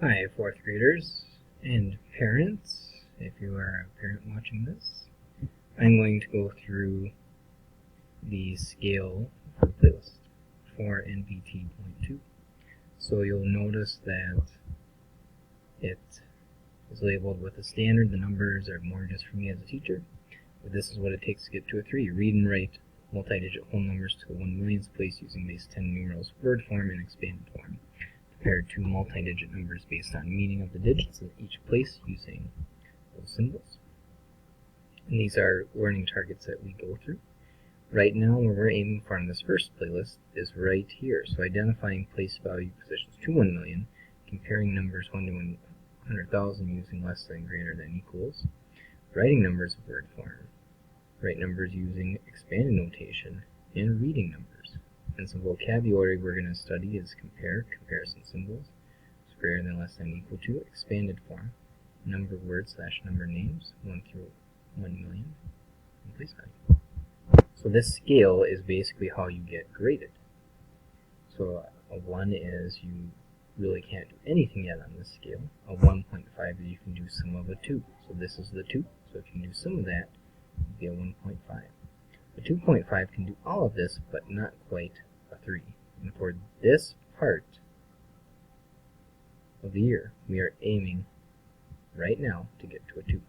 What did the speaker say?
Hi, fourth graders and parents. If you are a parent watching this, I'm going to go through the scale for the playlist for NVT.2. So you'll notice that it is labeled with a standard. The numbers are more just for me as a teacher. But this is what it takes to get to a 3. Read and write multi-digit whole numbers to the 1 millionth place using base 10 numerals, word form, and expanded form. Compared to multi-digit numbers based on meaning of the digits in each place using those symbols. And these are learning targets that we go through. Right now, where we're aiming for in this first playlist is right here. So identifying place value positions to 1 million, comparing numbers 1 to 100,000 using less than, greater than, equals, writing numbers in word form, write numbers using expanded notation, and reading numbers. And some vocabulary we're going to study is compare, comparison symbols, greater than, less than, equal to, expanded form, number words / number names, 1 through 1 million, and place value. So this scale is basically how you get graded. So a 1 is you really can't do anything yet on this scale. A 1.5 is you can do sum of a 2. So this is the 2. So if you can do sum of that, it would be a 1.5. A 2.5 can do all of this, but not quite a 3. And for this part of the year, we are aiming right now to get to a 2.